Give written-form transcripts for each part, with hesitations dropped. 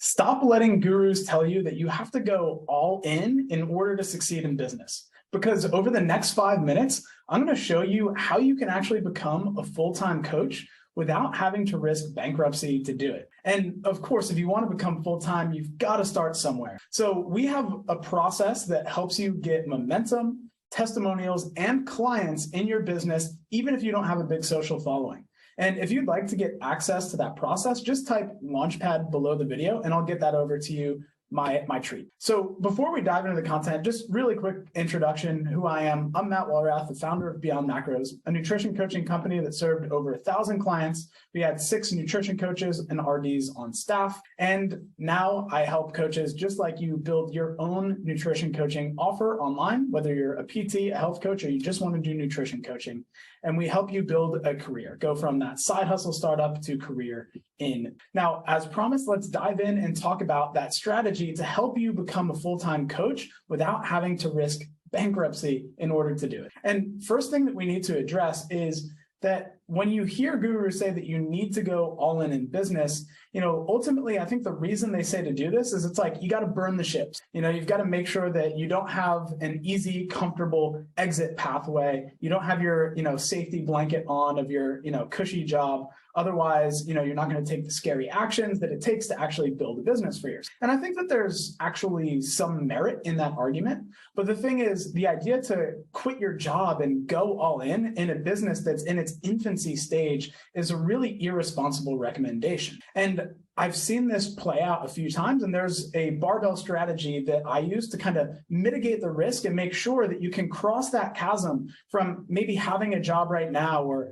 Stop letting gurus tell you that you have to go all in order to succeed in business. Because over the next 5 minutes, I'm going to show you how you can actually become a full-time coach without having to risk bankruptcy to do it. And of course, if you want to become full-time, you've got to start somewhere. So we have a process that helps you get momentum, testimonials, and clients in your business, even if you don't have a big social following. And if you'd like to get access to that process, just type Launchpad below the video and I'll get that over to you, my treat. So before we dive into the content, just really quick introduction, who I am. I'm Matt Walrath, the founder of Beyond Macros, a nutrition coaching company that served over 1,000 clients. We had 6 nutrition coaches and RDs on staff. And now I help coaches just like you build your own nutrition coaching offer online, whether you're a PT, a health coach, or you just want to do nutrition coaching. And we help you build a career, go from that side hustle startup to career in. Now, as promised, let's dive in and talk about that strategy to help you become a full-time coach without having to risk bankruptcy in order to do it. And first thing that we need to address is that when you hear gurus say that you need to go all in business, ultimately, I think the reason they say to do this is it's like, you got to burn the ships. You've got to make sure that you don't have an easy, comfortable exit pathway. You don't have your, safety blanket on of your, cushy job. Otherwise, you're not going to take the scary actions that it takes to actually build a business for yours. And I think that there's actually some merit in that argument. But the thing is, the idea to quit your job and go all in a business that's in its infancy stage is a really irresponsible recommendation. And I've seen this play out a few times, and there's a barbell strategy that I use to kind of mitigate the risk and make sure that you can cross that chasm from maybe having a job right now, or,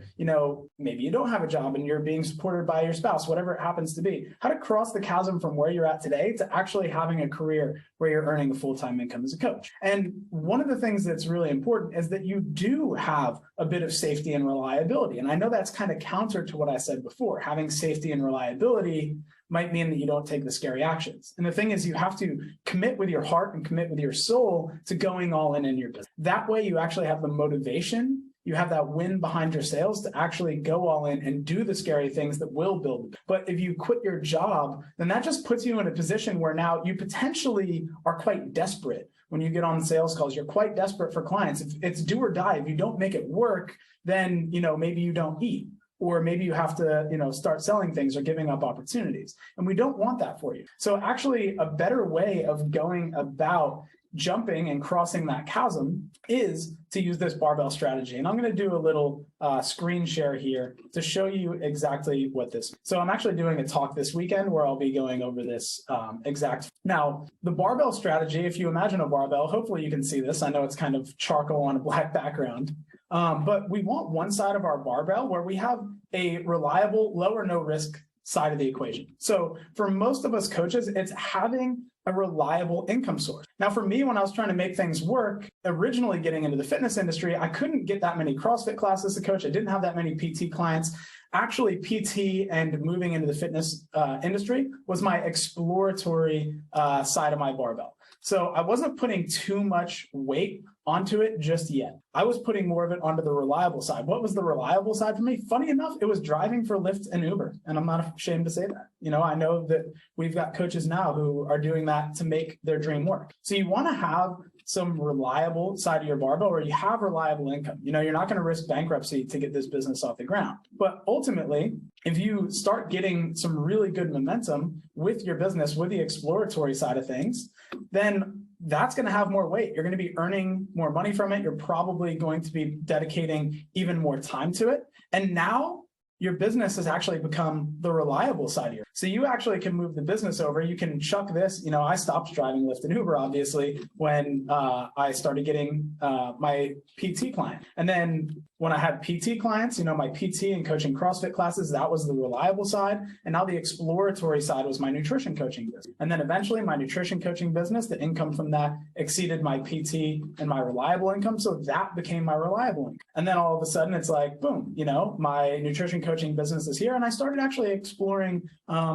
maybe you don't have a job and you're being supported by your spouse, whatever it happens to be, how to cross the chasm from where you're at today to actually having a career where you're earning a full-time income as a coach. And one of the things that's really important is that you do have a bit of safety and reliability. And I know that's kind of counter to what I said before. Having safety and reliability might mean that you don't take the scary actions. And the thing is, you have to commit with your heart and commit with your soul to going all in your business. That way you actually have the motivation, you have that wind behind your sails to actually go all in and do the scary things that will build. But if you quit your job, then that just puts you in a position where now you potentially are quite desperate. When you get on sales calls, you're quite desperate for clients. If it's do or die, if you don't make it work, then maybe you don't eat. Or maybe you have to, start selling things or giving up opportunities. And we don't want that for you. So actually, a better way of going about jumping and crossing that chasm is to use this barbell strategy. And I'm going to do a little screen share here to show you exactly what this is. So I'm actually doing a talk this weekend where I'll be going over this exact. Now, the barbell strategy, if you imagine a barbell, hopefully you can see this. I know it's kind of charcoal on a black background. But we want one side of our barbell where we have a reliable, low or no risk side of the equation. So for most of us coaches, it's having a reliable income source. Now, for me, when I was trying to make things work, originally getting into the fitness industry, I couldn't get that many CrossFit classes to coach. I didn't have that many PT clients. Actually, PT and moving into the fitness industry was my exploratory side of my barbell. So I wasn't putting too much weight onto it just yet. I was putting more of it onto the reliable side. What was the reliable side for me? Funny enough, it was driving for Lyft and Uber. And I'm not ashamed to say that. I know that we've got coaches now who are doing that to make their dream work. So you want to have some reliable side of your barbell where you have reliable income. You're not going to risk bankruptcy to get this business off the ground. But ultimately, if you start getting some really good momentum with your business, with the exploratory side of things, then that's going to have more weight. You're going to be earning more money from it. You're probably going to be dedicating even more time to it. And now your business has actually become the reliable side of your. So you actually can move the business over. You can chuck this. I stopped driving Lyft and Uber, obviously, when I started getting my PT client. And then when I had PT clients, my PT and coaching CrossFit classes, that was the reliable side. And now the exploratory side was my nutrition coaching business. And then eventually my nutrition coaching business, the income from that exceeded my PT and my reliable income. So that became my reliable income. And then all of a sudden it's like, boom, my nutrition coaching business is here. And I started actually exploring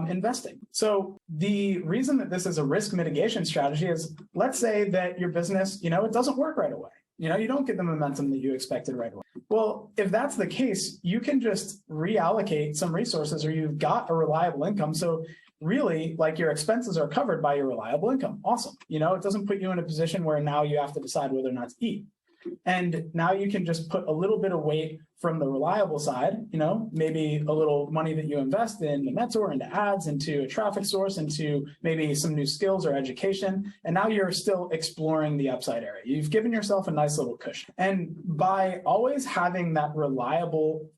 investing. So the reason that this is a risk mitigation strategy is, let's say that your business, it doesn't work right away. You don't get the momentum that you expected right away. Well, if that's the case, you can just reallocate some resources, or you've got a reliable income. So really, like, your expenses are covered by your reliable income. Awesome. You know, it doesn't put you in a position where now you have to decide whether or not to eat. And now you can just put a little bit of weight from the reliable side, you know, maybe a little money that you invest in the mentor, into ads, into a traffic source, into maybe some new skills or education. And now you're still exploring the upside area. You've given yourself a nice little cushion. And by always having that reliable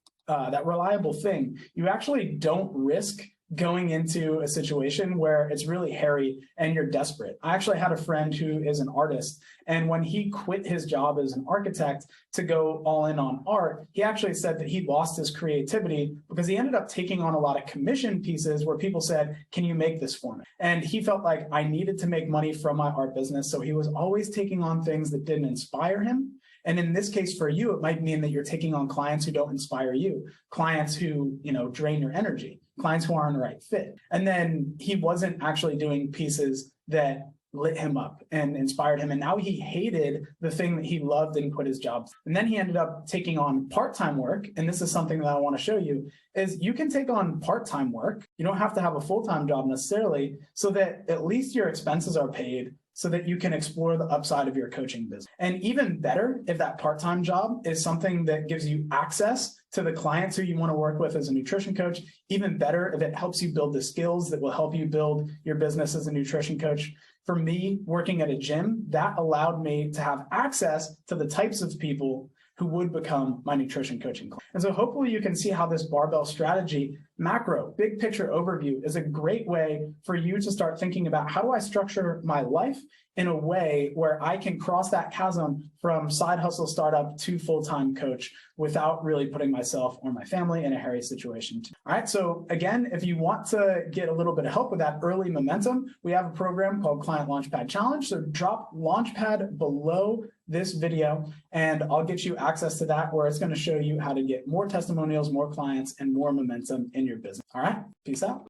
thing, you actually don't risk going into a situation where it's really hairy and you're desperate. I actually had a friend who is an artist, and when he quit his job as an architect to go all in on art, he actually said that he lost his creativity because he ended up taking on a lot of commission pieces where people said, can you make this for me? And he felt like, I needed to make money from my art business. So he was always taking on things that didn't inspire him. And in this case for you, it might mean that you're taking on clients who don't inspire you, clients who, you know, drain your energy, clients who aren't the right fit. And then he wasn't actually doing pieces that lit him up and inspired him. And now he hated the thing that he loved and quit his job. And then he ended up taking on part-time work. And this is something that I want to show you, is you can take on part-time work. You don't have to have a full-time job necessarily, so that at least your expenses are paid, so that you can explore the upside of your coaching business. And even better, if that part-time job is something that gives you access to the clients who you want to work with as a nutrition coach, even better if it helps you build the skills that will help you build your business as a nutrition coach. For me, working at a gym, that allowed me to have access to the types of people who would become my nutrition coaching client. And so hopefully you can see how this barbell strategy macro, big picture overview is a great way for you to start thinking about, how do I structure my life in a way where I can cross that chasm from side hustle startup to full-time coach without really putting myself or my family in a hairy situation. All right, so again, if you want to get a little bit of help with that early momentum, we have a program called Client Launchpad Challenge. So drop Launchpad below this video and I'll get you access to that, where it's going to show you how to get more testimonials, more clients, and more momentum in your business. All right, peace out.